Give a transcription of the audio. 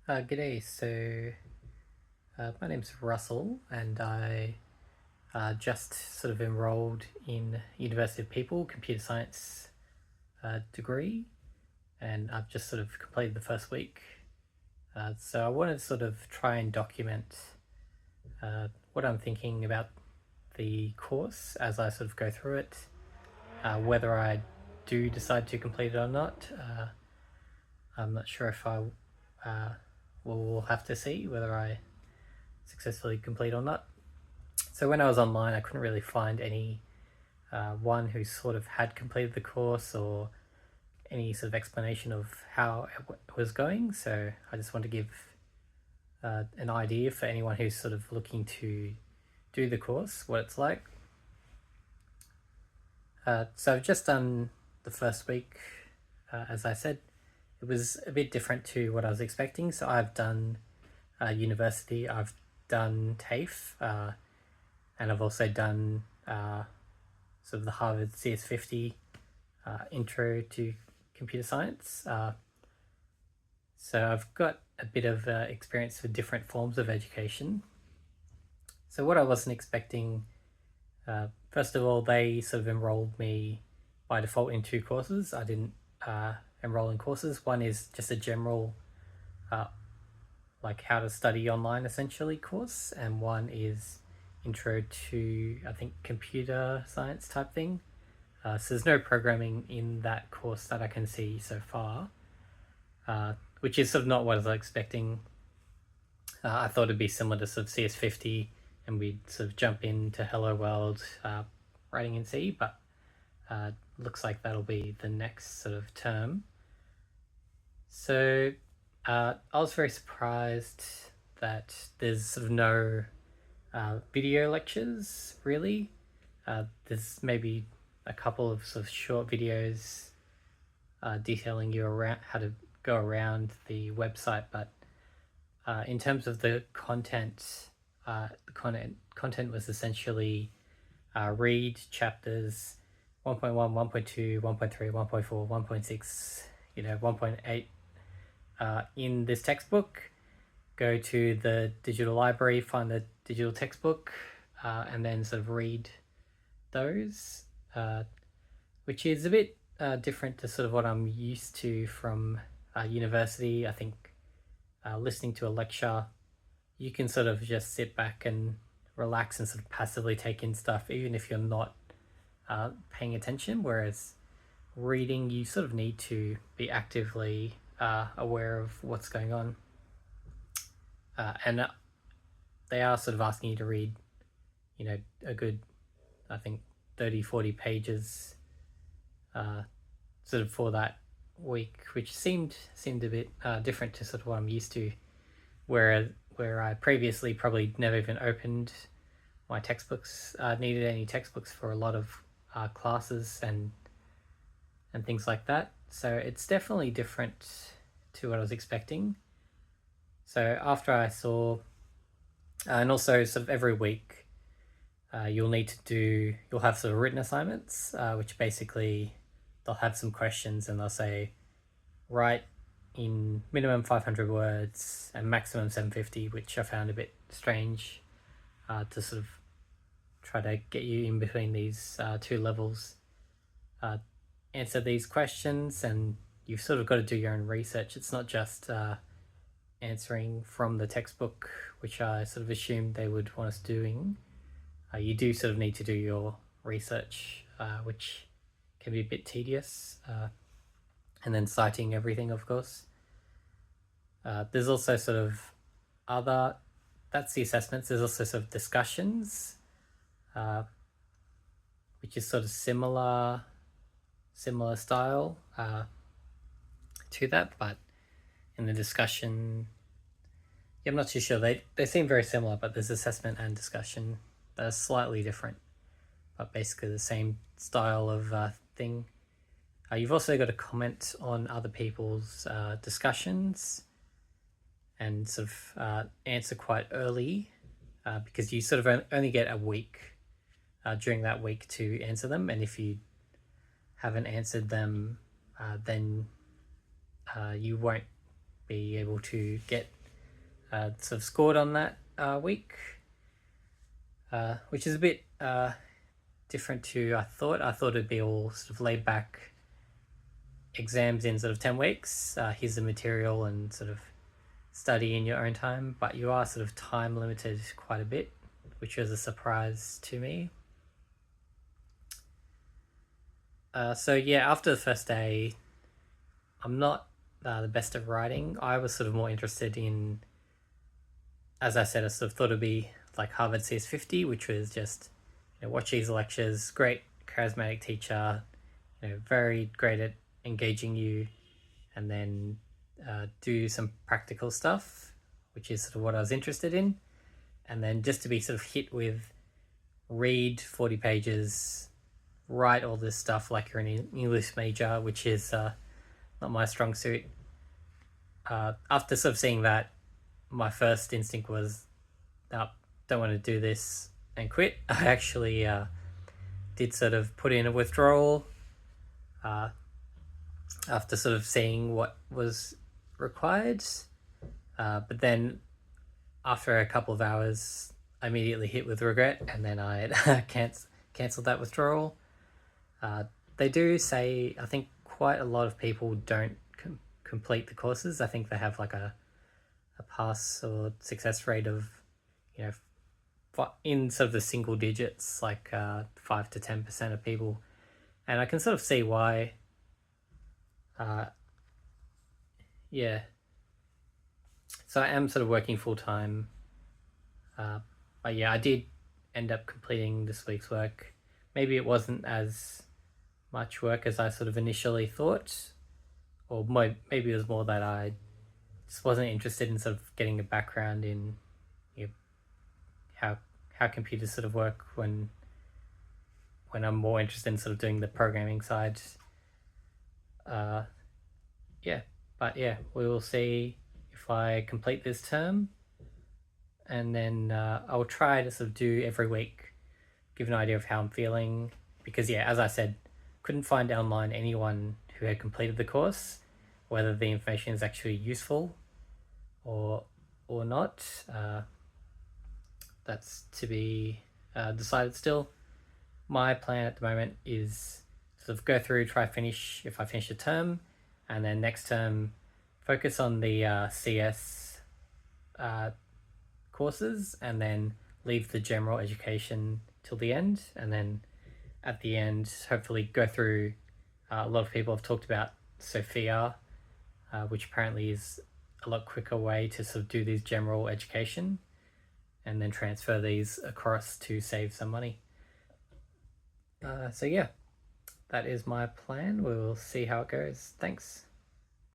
G'day. My name's Russell, and I just sort of enrolled in University of People Computer Science degree, and I've just sort of completed the first week. So I want to sort of try and document what I'm thinking about the course as I sort of go through it, whether I do decide to complete it or not. I'm not sure if I we'll have to see whether I successfully complete or not. So when I was online, I couldn't really find any one who sort of had completed the course or any sort of explanation of how it was going. So I just want to give an idea for anyone who's sort of looking to do the course, what it's like. So I've just done the first week, as I said. It was a bit different to what I was expecting. So I've done university, I've done TAFE, and I've also done sort of the Harvard CS50 Intro to Computer Science. So I've got a bit of experience with different forms of education. So what I wasn't expecting, first of all, they sort of enrolled me by default in two courses. I didn't enroll in courses. One is just a general like how to study online essentially course, and one is intro to, I think, computer science type thing. So there's no programming in that course that I can see so far, which is sort of not what I was expecting. I thought it'd be similar to sort of CS50 and we'd sort of jump into Hello World writing in C, but looks like that'll be the next sort of term. So I was very surprised that there's sort of no video lectures, really. There's maybe a couple of sort of short videos detailing you around how to go around the website, but in terms of the content, content was essentially read chapters 1.1, 1.2, 1.3, 1.4, 1.6, 1.8 in this textbook. Go to the digital library, find the digital textbook, and then sort of read those, which is a bit different to sort of what I'm used to from university. I think listening to a lecture, you can sort of just sit back and relax and sort of passively take in stuff, even if you're not paying attention, whereas reading, you sort of need to be actively aware of what's going on. And they are sort of asking you to read, a good, I think, 30, 40 pages sort of for that week, which seemed a bit different to sort of what I'm used to, where I previously probably never even opened my textbooks, needed any textbooks for a lot of classes and things like that. So it's definitely different to what I was expecting. So after I saw, and also sort of every week, you'll have sort of written assignments, which basically they'll have some questions and they'll say, write in minimum 500 words and maximum 750, which I found a bit strange to sort of try to get you in between these two levels. Answer these questions, and you've sort of got to do your own research. It's not just answering from the textbook, which I sort of assumed they would want us doing. You do sort of need to do your research, which can be a bit tedious, and then citing everything, of course. There's also sort of that's the assessments. There's also sort of discussions, which is sort of similar style to that, but in the discussion, I'm not too sure. They seem very similar, but there's assessment and discussion that are slightly different, but basically the same style of thing. You've also got to comment on other people's discussions and sort of answer quite early, because you sort of only get a week during that week to answer them, and if you haven't answered them, then you won't be able to get sort of scored on that week, which is a bit different to I thought. I thought it'd be all sort of laid back exams in sort of 10 weeks. Here's the material and sort of study in your own time, but you are sort of time limited quite a bit, which was a surprise to me. So yeah, after the first day, I'm not the best at writing. I was sort of more interested in, as I said, I sort of thought it'd be like Harvard CS50, which was just, watch these lectures, great charismatic teacher, very great at engaging you, and then do some practical stuff, which is sort of what I was interested in. And then just to be sort of hit with read 40 pages, write all this stuff like you're an English major, which is not my strong suit. After sort of seeing that, my first instinct was, no, don't want to do this and quit. I actually did sort of put in a withdrawal after sort of seeing what was required. But then after a couple of hours, I immediately hit with regret, and then I cancelled that withdrawal. They do say, I think quite a lot of people don't complete the courses. I think they have like a pass or success rate of, in sort of the single digits, like 5 to 10% of people. And I can sort of see why. Yeah. So I am sort of working full time. But yeah, I did end up completing this week's work. Maybe it wasn't as much work as I sort of initially thought, or maybe it was more that I just wasn't interested in sort of getting a background in how computers sort of work when I'm more interested in sort of doing the programming side. Yeah, but yeah, we will see if I complete this term, and then I'll try to sort of do every week, give an idea of how I'm feeling, because yeah, as I said, couldn't find online anyone who had completed the course, whether the information is actually useful or not. That's to be decided still. My plan at the moment is sort of go through, try finish if I finish the term, and then next term focus on the CS courses, and then leave the general education till the end, and then at the end hopefully go through a lot of people have talked about Sophia, which apparently is a lot quicker way to sort of do these general education, and then transfer these across to save some money. So yeah, that is my plan. We'll see how it goes. Thanks.